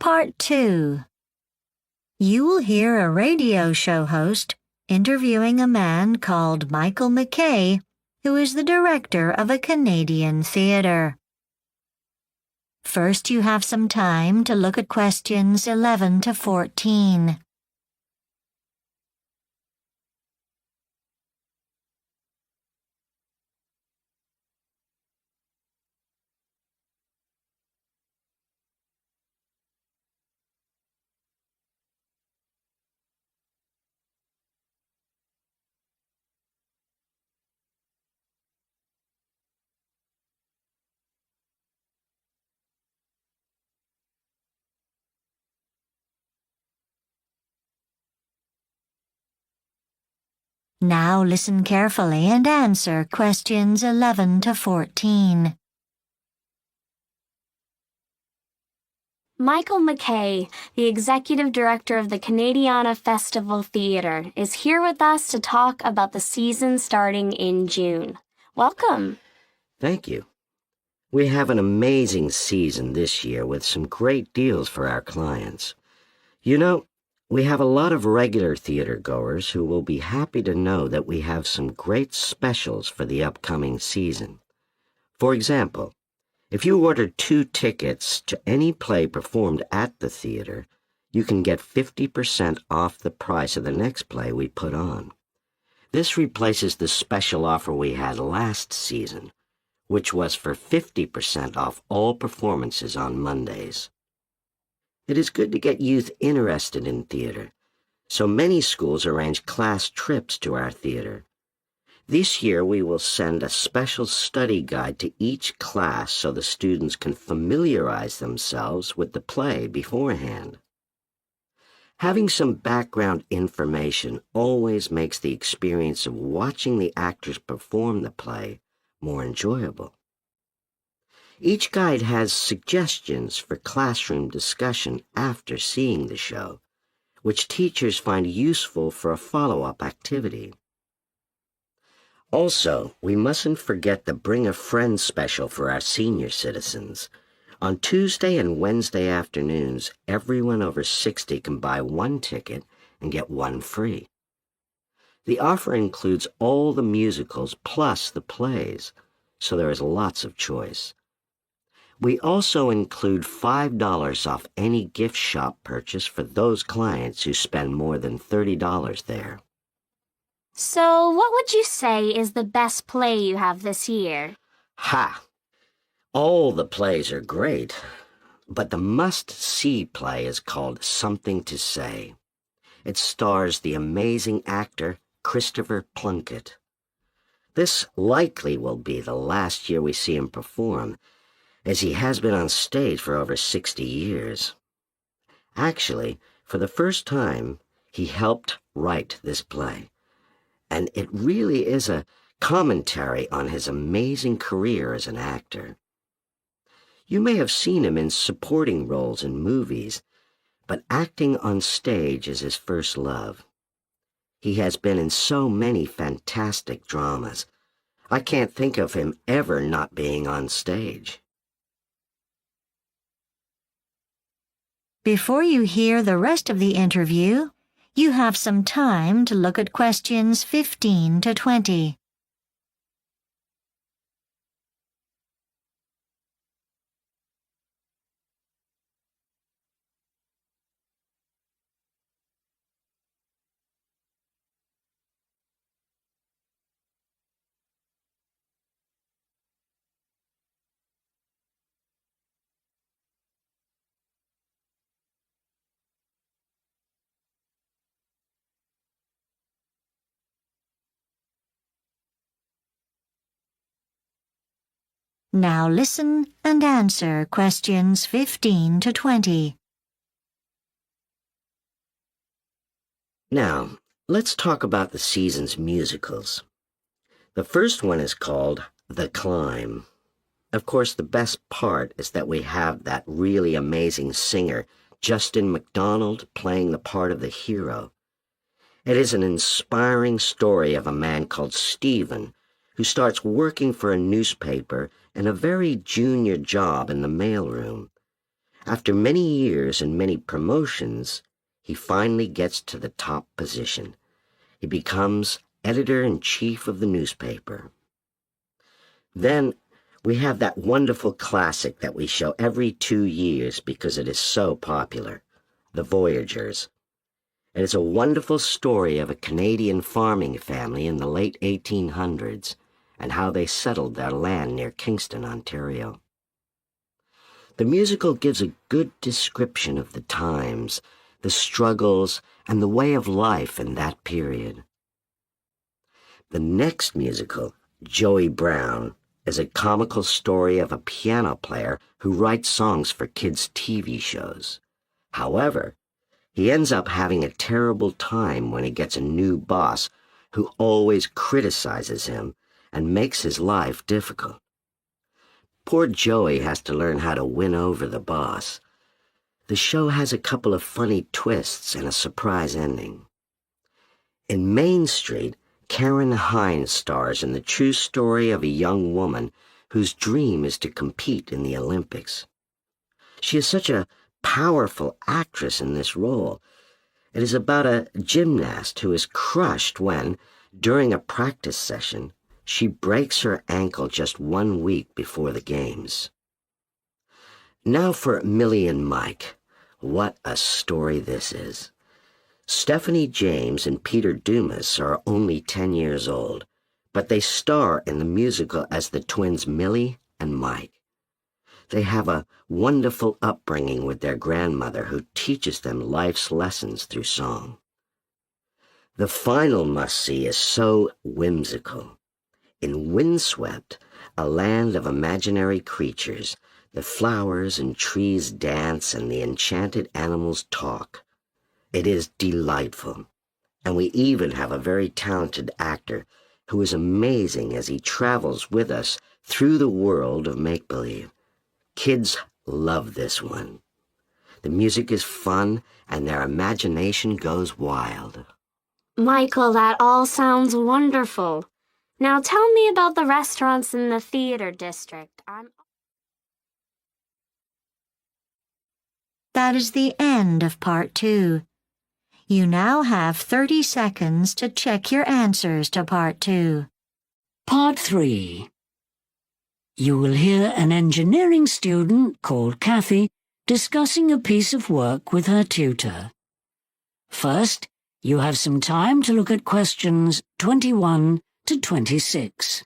Part 2. You will hear a radio show host interviewing a man called Michael McKay, who is the director of a Canadian theater. First, you have some time to look at questions 11 to 14. Now listen carefully and answer questions 11 to 14. Michael McKay, the executive director of the Canadiana Festival Theatre, is here with us to talk about the season starting in June. Welcome. Thank you. We have an amazing season this year with some great deals for our clients. You know, we have a lot of regular theater goers who will be happy to know that we have some great specials for the upcoming season. For example, if you order 2 tickets to any play performed at the theater, you can get 50% off the price of the next play we put on. This replaces the special offer we had last season, which was for 50% off all performances on Mondays. It is good to get youth interested in theater, so many schools arrange class trips to our theater. This year we will send a special study guide to each class so the students can familiarize themselves with the play beforehand. Having some background information always makes the experience of watching the actors perform the play more enjoyable. Each guide has suggestions for classroom discussion after seeing the show, which teachers find useful for a follow-up activity. Also, we mustn't forget the Bring a Friend special for our senior citizens. On Tuesday and Wednesday afternoons, everyone over 60 can buy 1 ticket and get 1 free. The offer includes all the musicals plus the plays, so there is lots of choice. We also include $5 off any gift shop purchase for those clients who spend more than $30 there. So, what would you say is the best play you have this year? Ha! All the plays are great, but the must-see play is called Something to Say. It stars the amazing actor Christopher Plunkett. This likely will be the last year we see him perform, as he has been on stage for over 60 years. Actually, for the first time, he helped write this play, and it really is a commentary on his amazing career as an actor. You may have seen him in supporting roles in movies, but acting on stage is his first love. He has been in so many fantastic dramas. I can't think of him ever not being on stage. Before you hear the rest of the interview, you have some time to look at questions 15 to 20. Now listen and answer questions 15 to 20. Now, let's talk about the season's musicals. The first one is called The Climb. Of course, the best part is that we have that really amazing singer, Justin McDonald, playing the part of the hero. It is an inspiring story of a man called Stephen, who starts working for a newspaper in a very junior job in the mailroom. After many years and many promotions, he finally gets to the top position. He becomes editor-in-chief of the newspaper. Then we have that wonderful classic that we show every 2 years because it is so popular, The Voyagers. It is a wonderful story of a Canadian farming family in the late 1800s and how they settled their land near Kingston, Ontario. The musical gives a good description of the times, the struggles, and the way of life in that period. The next musical, Joey Brown, is a comical story of a piano player who writes songs for kids' TV shows. However, he ends up having a terrible time when he gets a new boss who always criticizes him and makes his life difficult. Poor Joey has to learn how to win over the boss. The show has a couple of funny twists and a surprise ending. In Main Street, Karen Hines stars in the true story of a young woman whose dream is to compete in the Olympics. She is such a powerful actress in this role. It is about a gymnast who is crushed when, during a practice session, she breaks her ankle just 1 week before the games. Now for Millie and Mike. What a story this is. Stephanie James and Peter Dumas are only 10 years old, but they star in the musical as the twins Millie and Mike. They have a wonderful upbringing with their grandmother who teaches them life's lessons through song. The final must-see is so whimsical. In Windswept, a land of imaginary creatures, the flowers and trees dance and the enchanted animals talk. It is delightful, and we even have a very talented actor who is amazing as he travels with us through the world of make-believe. Kids love this one. The music is fun, and their imagination goes wild. Michael, that all sounds wonderful. Now tell me about the restaurants in the theater district. That is the end of part 2. You now have 30 seconds to check your answers to part 2. Part 3. You will hear an engineering student called Kathy discussing a piece of work with her tutor. First, you have some time to look at questions 21 to 26.